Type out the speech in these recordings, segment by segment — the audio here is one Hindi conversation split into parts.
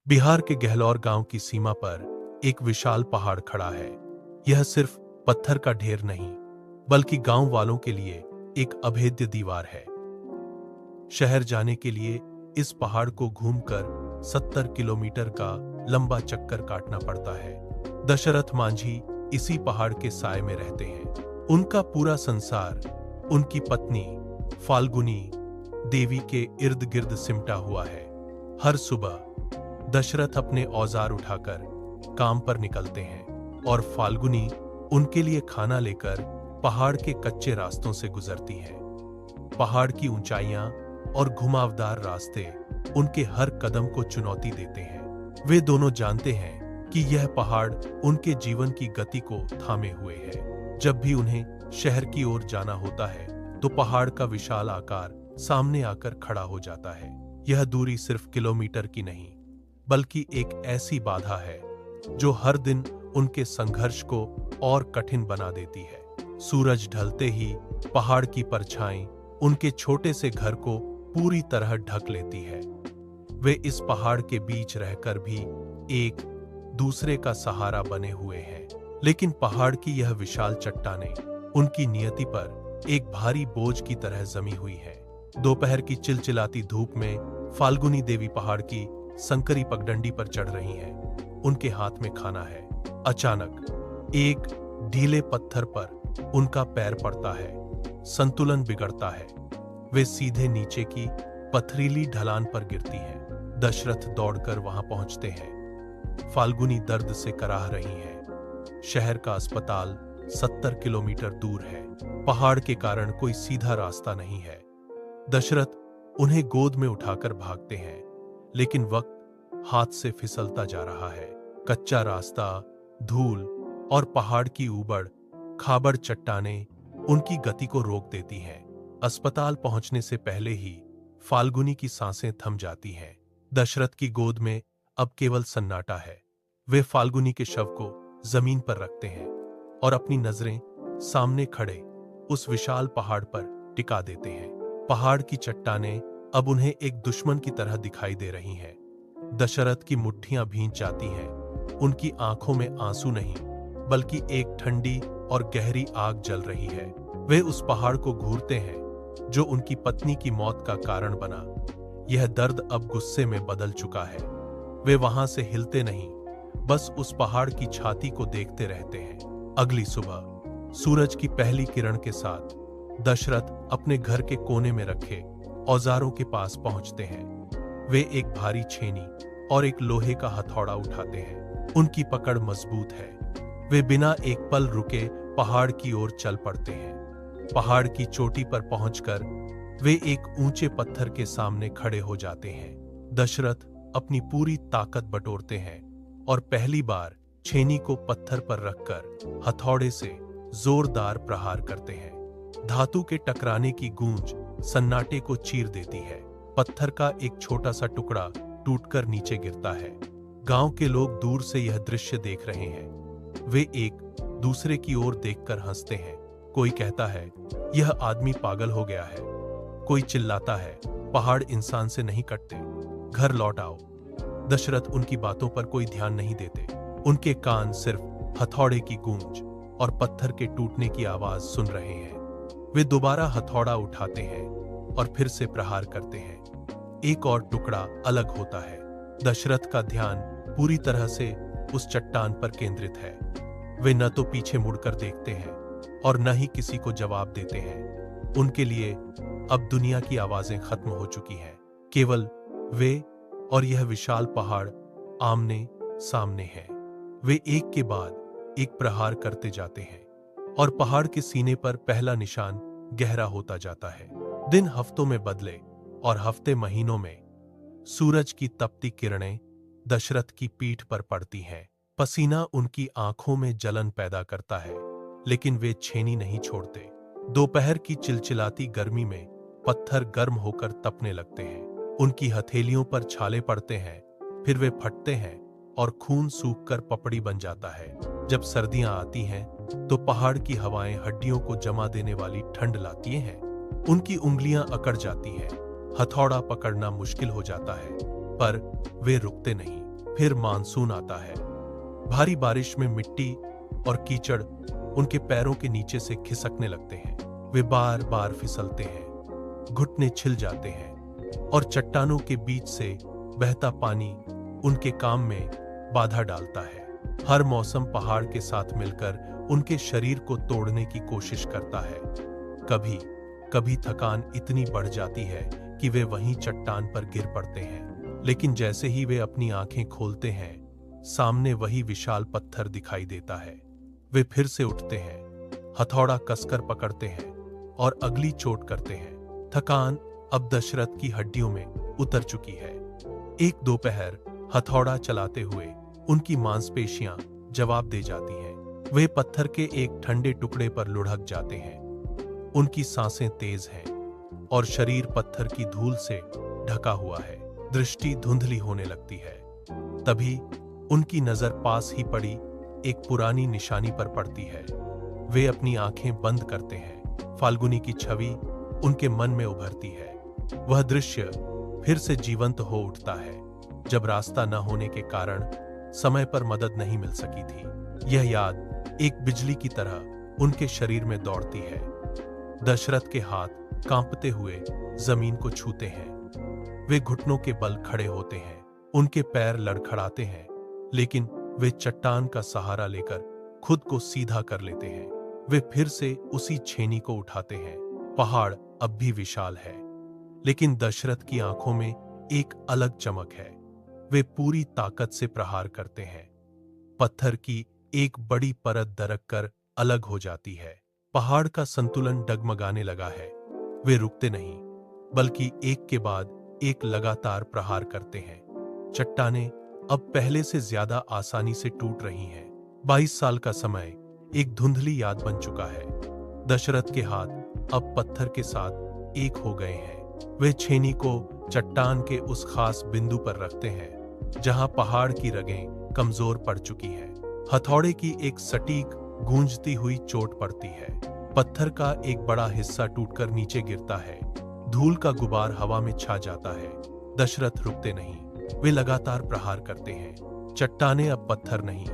बिहार के गहलौर गांव की सीमा पर एक विशाल पहाड़ खड़ा है। यह सिर्फ पत्थर का ढेर नहीं, बल्कि गांव वालों के लिए एक अभेद्य दीवार है। शहर जाने के लिए इस पहाड़ को घूमकर 70 किलोमीटर का लंबा चक्कर काटना पड़ता है। दशरथ मांझी इसी पहाड़ के साए में रहते हैं। उनका पूरा संसार उनकी पत्नी फाल्गुनी देवी के इर्द गिर्द सिमटा हुआ है। हर सुबह दशरथ अपने औजार उठाकर काम पर निकलते हैं और फाल्गुनी उनके लिए खाना लेकर पहाड़ के कच्चे रास्तों से गुजरती है। पहाड़ की ऊंचाइयां और घुमावदार रास्ते उनके हर कदम को चुनौती देते हैं। वे दोनों जानते हैं कि यह पहाड़ उनके जीवन की गति को थामे हुए है। जब भी उन्हें शहर की ओर जाना होता है तो पहाड़ का विशाल आकार सामने आकर खड़ा हो जाता है। यह दूरी सिर्फ किलोमीटर की नहीं, बल्कि एक ऐसी बाधा है जो हर दिन उनके संघर्ष को और कठिन बना देती है। सूरज ढलते ही पहाड़ की परछाई उनके छोटे से घर को पूरी तरह ढक लेती है। वे इस पहाड़ के बीच रहकर भी एक दूसरे का सहारा बने हुए हैं, लेकिन पहाड़ की यह विशाल चट्टानें उनकी नियति पर एक भारी बोझ की तरह जमी हुई है। दोपहर की चिलचिलाती धूप में फाल्गुनी देवी पहाड़ की संकरी पगडंडी पर चढ़ रही हैं। उनके हाथ में खाना है। अचानक एक ढीले पत्थर पर उनका पैर पड़ता है। संतुलन बिगड़ता है। वे सीधे नीचे की पथरीली ढलान पर गिरती हैं। दशरथ दौड़कर वहां पहुंचते हैं। फाल्गुनी दर्द से कराह रही है। शहर का अस्पताल 70 किलोमीटर दूर है। पहाड़ के कारण कोई सीधा रास्ता नहीं है। दशरथ उन्हें गोद में उठाकर भागते हैं, लेकिन वक्त हाथ से फिसलता जा रहा है। कच्चा रास्ता, धूल और पहाड़ की ऊबड़ खाबड़ चट्टानें उनकी गति को रोक देती हैं। अस्पताल पहुंचने से पहले ही फाल्गुनी की सांसें थम जाती हैं। दशरथ की गोद में अब केवल सन्नाटा है। वे फाल्गुनी के शव को जमीन पर रखते हैं और अपनी नजरें सामने खड़े उस विशाल पहाड़ पर टिका देते हैं। पहाड़ की चट्टानें अब उन्हें एक दुश्मन की तरह दिखाई दे रही हैं। दशरथ की मुट्ठियां भींच जाती हैं। उनकी आंखों में आंसू नहीं, बल्कि एक ठंडी और गहरी आग जल रही है। वे उस पहाड़ को घूरते हैं जो उनकी पत्नी की मौत का कारण बना। यह दर्द अब गुस्से में बदल चुका है। वे वहां से हिलते नहीं, बस उस पहाड़ की छाती को देखते रहते हैं। अगली सुबह सूरज की पहली किरण के साथ दशरथ अपने घर के कोने में रखे औजारों के पास पहुंचते हैं। वे एक भारी छेनी और एक लोहे का हथौड़ा उठाते हैं। उनकी पकड़ मजबूत है। वे बिना एक पल रुके पहाड़ की ओर चल पड़ते हैं। पहाड़ की चोटी पर पहुंचकर वे एक ऊंचे पत्थर के सामने खड़े हो जाते हैं। दशरथ अपनी पूरी ताकत बटोरते हैं और पहली बार छेनी को पत्थर पर रखकर हथौड़े से जोरदार प्रहार करते हैं। धातु के टकराने की गूंज सन्नाटे को चीर देती है। पत्थर का एक छोटा सा टुकड़ा टूटकर नीचे गिरता है। गांव के लोग दूर से यह दृश्य देख रहे हैं। वे एक दूसरे की ओर देखकर हंसते हैं। कोई कहता है, यह आदमी पागल हो गया है। कोई चिल्लाता है, पहाड़ इंसान से नहीं कटते, घर लौट आओ। दशरथ उनकी बातों पर कोई ध्यान नहीं देते। उनके कान सिर्फ हथौड़े की गूंज और पत्थर के टूटने की आवाज सुन रहे हैं। वे दोबारा हथौड़ा उठाते हैं और फिर से प्रहार करते हैं। एक और टुकड़ा अलग होता है। दशरथ का ध्यान पूरी तरह से उस चट्टान पर केंद्रित है। वे न तो पीछे मुड़कर देखते हैं और न ही किसी को जवाब देते हैं। उनके लिए अब दुनिया की आवाजें खत्म हो चुकी हैं। केवल वे और यह विशाल पहाड़ आमने सामने हैं। वे एक के बाद एक प्रहार करते जाते हैं और पहाड़ के सीने पर पहला निशान गहरा होता जाता है। दिन हफ्तों में बदले और हफ्ते महीनों में। सूरज की तपती किरणें दशरथ की पीठ पर पड़ती हैं। पसीना उनकी आंखों में जलन पैदा करता है, लेकिन वे छेनी नहीं छोड़ते। दोपहर की चिलचिलाती गर्मी में पत्थर गर्म होकर तपने लगते हैं। उनकी हथेलियों पर छाले पड़ते हैं, फिर वे फटते हैं और खून सूखकर पपड़ी बन जाता है। जब सर्दियां आती हैं तो पहाड़ की हवाएं हड्डियों को जमा देने वाली ठंड लाती हैं। उनकी उंगलियां अकड़ जाती हैं। हथौड़ा पकड़ना मुश्किल हो जाता है, पर वे रुकते नहीं। फिर मानसून आता है। भारी बारिश में मिट्टी और कीचड़ उनके पैरों के नीचे से खिसकने लगते हैं। वे बार बार फिसलते हैं, घुटने छिल जाते हैं और चट्टानों के बीच से बहता पानी उनके काम में बाधा डालता है। हर मौसम पहाड़ के साथ मिलकर उनके शरीर को तोड़ने की कोशिश करता है। कभी कभी थकान इतनी बढ़ जाती है कि वे वहीं चट्टान पर गिर पड़ते हैं, लेकिन जैसे ही वे अपनी आंखें खोलते हैं, सामने वही विशाल पत्थर दिखाई देता है। वे फिर से उठते हैं, हथौड़ा कसकर पकड़ते हैं और अगली चोट करते हैं। थकान अब दशरथ की हड्डियों में उतर चुकी है। एक दोपहर हथौड़ा चलाते हुए उनकी मांसपेशियां जवाब दे जाती हैं। वे पत्थर के एक ठंडे टुकड़े पर लुढ़क जाते हैं। उनकी सांसें तेज हैं और शरीर पत्थर की धूल से ढका हुआ है। दृष्टि धुंधली होने लगती है। तभी उनकी नजर पास ही पड़ी एक पुरानी निशानी पर पड़ती है। वे अपनी आंखें बंद करते हैं। फाल्गुनी की छवि उनके मन में उभरती है। वह दृश्य फिर से जीवंत हो उठता है, जब रास्ता न होने के कारण समय पर मदद नहीं मिल सकी थी। यह याद एक बिजली की तरह उनके शरीर में दौड़ती है। दशरथ के हाथ कांपते हुए जमीन को छूते हैं। वे घुटनों के बल खड़े होते हैं। उनके पैर लड़खड़ाते हैं, लेकिन वे चट्टान का सहारा लेकर खुद को सीधा कर लेते हैं। वे फिर से उसी छेनी को उठाते हैं। पहाड़ अब भी विशाल है, लेकिन दशरथ की आंखों में एक अलग चमक है। वे पूरी ताकत से प्रहार करते हैं। पत्थर की एक बड़ी परत दरक कर अलग हो जाती है। पहाड़ का संतुलन डगमगाने लगा है। वे रुकते नहीं, बल्कि एक के बाद एक लगातार प्रहार करते हैं। चट्टानें अब पहले से ज्यादा आसानी से टूट रही हैं। 22 साल का समय एक धुंधली याद बन चुका है। दशरथ के हाथ अब पत्थर के साथ एक हो गए हैं। वे छेनी को चट्टान के उस खास बिंदु पर रखते हैं जहां पहाड़ की रगें कमजोर पड़ चुकी हैं। हथौड़े की एक सटीक गूंजती हुई चोट पड़ती है। पत्थर का एक बड़ा हिस्सा टूटकर नीचे गिरता है। धूल का गुबार हवा में छा जाता है। दशरथ रुकते नहीं, वे लगातार प्रहार करते हैं। चट्टानें अब पत्थर नहीं,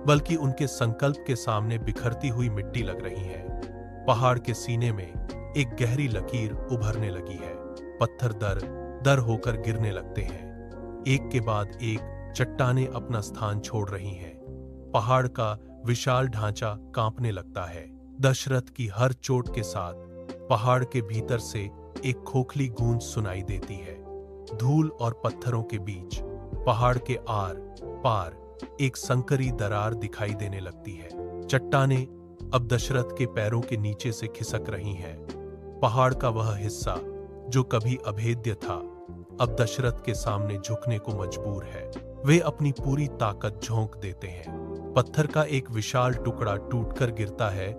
बल्कि उनके संकल्प के सामने बिखरती हुई मिट्टी लग रही हैं। पहाड़ के सीने में एक गहरी लकीर उभरने लगी है। पत्थर दर दर होकर गिरने लगते हैं। एक के बाद एक चट्टानें अपना स्थान छोड़ रही हैं। पहाड़ का विशाल ढांचा कांपने लगता है। दशरथ की हर चोट के साथ पहाड़ के भीतर से एक खोखली गूंज सुनाई देती है। धूल और पत्थरों के बीच पहाड़ के आर पार एक संकरी दरार दिखाई देने लगती है। चट्टानें अब दशरथ के पैरों के नीचे से खिसक रही हैं। पहाड़ का वह हिस्सा जो कभी अभेद्य था, अब दशरथ के सामने झुकने को मजबूर है। वे अपनी पूरी ताकत झोंक देते हैं। पत्थर का एक विशाल टुकड़ा टूटकर गिरता है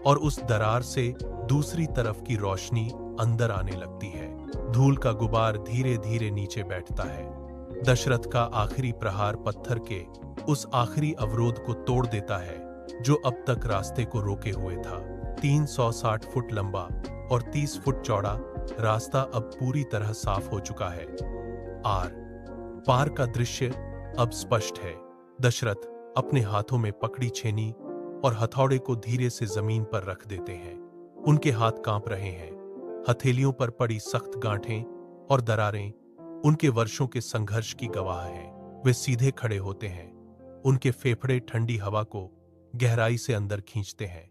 और उस दरार से दूसरी तरफ की रोशनी अंदर आने लगती है। धूल का गुबार धीरे धीरे नीचे बैठता है। दशरथ का आखिरी प्रहार पत्थर के उस आखिरी अवरोध को तोड़ देता है जो अब तक रास्ते को रोके हुए था। 360 फुट लंबा और 30 फुट चौड़ा रास्ता अब पूरी तरह साफ हो चुका है। आर पार का दृश्य अब स्पष्ट है। दशरथ अपने हाथों में पकड़ी छेनी और हथौड़े को धीरे से जमीन पर रख देते हैं। उनके हाथ कांप रहे हैं। हथेलियों पर पड़ी सख्त गांठें और दरारें उनके वर्षों के संघर्ष की गवाह हैं। वे सीधे खड़े होते हैं। उनके फेफड़े ठंडी हवा को गहराई से अंदर खींचते हैं।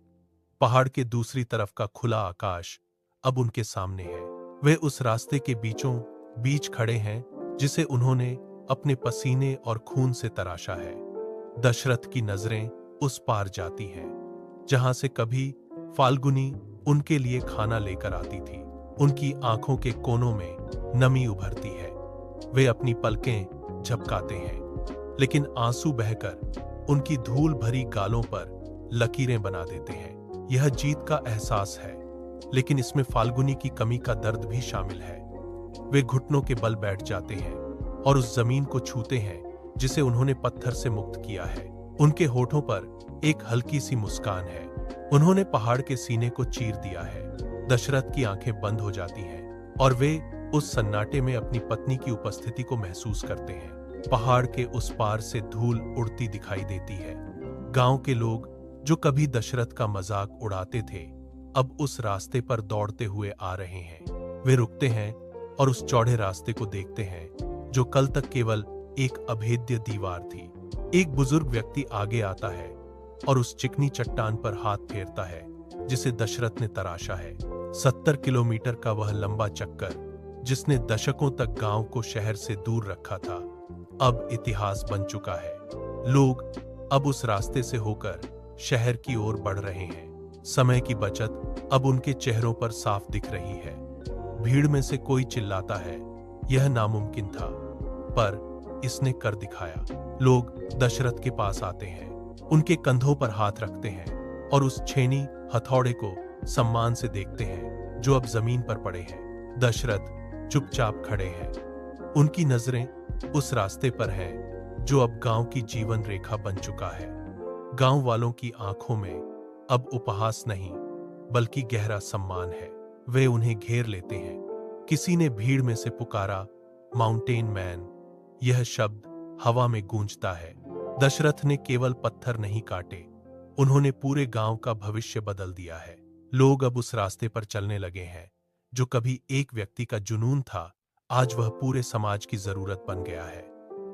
पहाड़ के दूसरी तरफ का खुला आकाश अब उनके सामने है। वे उस रास्ते के बीचों बीच खड़े हैं जिसे उन्होंने अपने पसीने और खून से तराशा है। दशरथ की नजरें उस पार जाती हैं जहां से कभी फाल्गुनी उनके लिए खाना लेकर आती थी। उनकी आंखों के कोनों में नमी उभरती है। वे अपनी पलकें झपकाते हैं, लेकिन आंसू बहकर उनकी धूल भरी गालों पर लकीरें बना देते हैं। यह जीत का एहसास है, लेकिन इसमें फाल्गुनी की कमी का दर्द भी शामिल है। वे घुटनों के बल बैठ जाते हैं और उस जमीन को छूते हैं जिसे उन्होंने पत्थर से मुक्त किया है। उनके होठों पर एक हल्की सी मुस्कान है। उन्होंने पहाड़ के सीने को चीर दिया है। दशरथ की आंखें बंद हो जाती हैं और वे उस सन्नाटे में अपनी पत्नी की उपस्थिति को महसूस करते हैं। पहाड़ के उस पार से धूल उड़ती दिखाई देती है। गांव के लोग जो कभी दशरथ का मजाक उड़ाते थे, अब उस रास्ते पर दौड़ते हुए आ रहे हैं। वे रुकते हैं और उस चौड़े रास्ते को देखते हैं जो कल तक केवल एक अभेद्य दीवार थी। एक बुजुर्ग व्यक्ति आगे आता है और उस चिकनी चट्टान पर हाथ फेरता है जिसे दशरथ ने तराशा है। 70 किलोमीटर का वह लंबा चक्कर जिसने दशकों तक गांव को शहर से दूर रखा था, अब इतिहास बन चुका है। लोग अब उस रास्ते से होकर शहर की ओर बढ़ रहे हैं। समय की बचत अब उनके चेहरों पर साफ दिख रही है। भीड़ में से कोई चिल्लाता है, यह नामुमकिन था, पर इसने कर दिखाया। लोग दशरथ के पास आते हैं, उनके कंधों पर हाथ रखते हैं और उस छेनी हथौड़े को सम्मान से देखते हैं जो अब जमीन पर पड़े हैं। दशरथ चुपचाप खड़े हैं, उनकी नजरें उस रास्ते पर हैं जो अब गांव की जीवन रेखा बन चुका है। गांव वालों की आंखों में अब उपहास नहीं बल्कि गहरा सम्मान है। वे उन्हें घेर लेते हैं। किसी ने भीड़ में से पुकारा, माउंटेन मैन। यह शब्द हवा में गूंजता है। दशरथ ने केवल पत्थर नहीं काटे, उन्होंने पूरे गांव का भविष्य बदल दिया है। लोग अब उस रास्ते पर चलने लगे हैं जो कभी एक व्यक्ति का जुनून था, आज वह पूरे समाज की जरूरत बन गया है।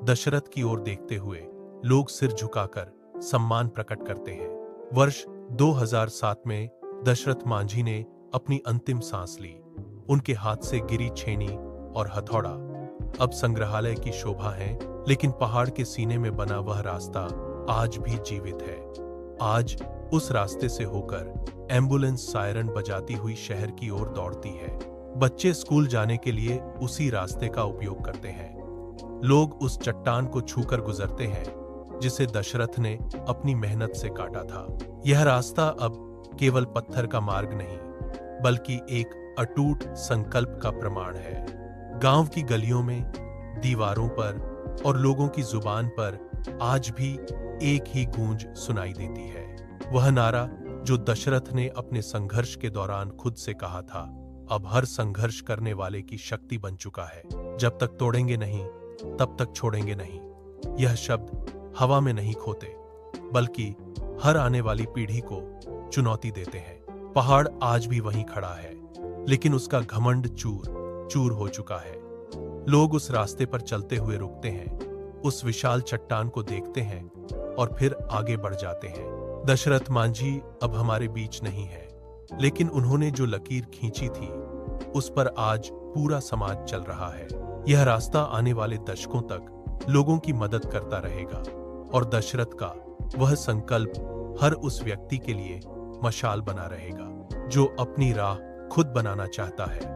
दशरथ की ओर देखते हुए लोग सिर झुकाकर सम्मान प्रकट करते हैं। वर्ष 2007 में दशरथ मांझी ने अपनी अंतिम सांस ली। उनके हाथ से गिरी छेनी और हथौड़ा अब संग्रहालय की शोभा है, लेकिन पहाड़ के सीने में बना वह रास्ता आज भी जीवित है। आज उस रास्ते से होकर एम्बुलेंस सायरन बजाती हुई शहर की ओर दौड़ती है। बच्चे स्कूल जाने के लिए उसी रास्ते का उपयोग करते हैं। लोग उस चट्टान को छूकर गुजरते हैं जिसे दशरथ ने अपनी मेहनत से काटा था। यह रास्ता अब केवल पत्थर का मार्ग नहीं बल्कि एक अटूट संकल्प का प्रमाण है। गांव की गलियों में, दीवारों पर और लोगों की जुबान पर आज भी एक ही गूंज सुनाई देती है। वह नारा जो दशरथ ने अपने संघर्ष के दौरान खुद से कहा था, अब हर संघर्ष करने वाले की शक्ति बन चुका है। जब तक तोड़ेंगे नहीं, तब तक छोड़ेंगे नहीं। यह शब्द हवा में नहीं खोते बल्कि हर आने वाली पीढ़ी को चुनौती देते हैं। पहाड़ आज भी वहीं खड़ा है, लेकिन उसका घमंड चूर चूर हो चुका है। लोग उस रास्ते पर चलते हुए रुकते हैं, उस विशाल चट्टान को देखते हैं और फिर आगे बढ़ जाते हैं। दशरथ मांझी अब हमारे बीच नहीं है, लेकिन उन्होंने जो लकीर खींची थी उस पर आज पूरा समाज चल रहा है। यह रास्ता आने वाले दशकों तक लोगों की मदद करता रहेगा और दशरथ का वह संकल्प हर उस व्यक्ति के लिए मशाल बना रहेगा जो अपनी राह खुद बनाना चाहता है।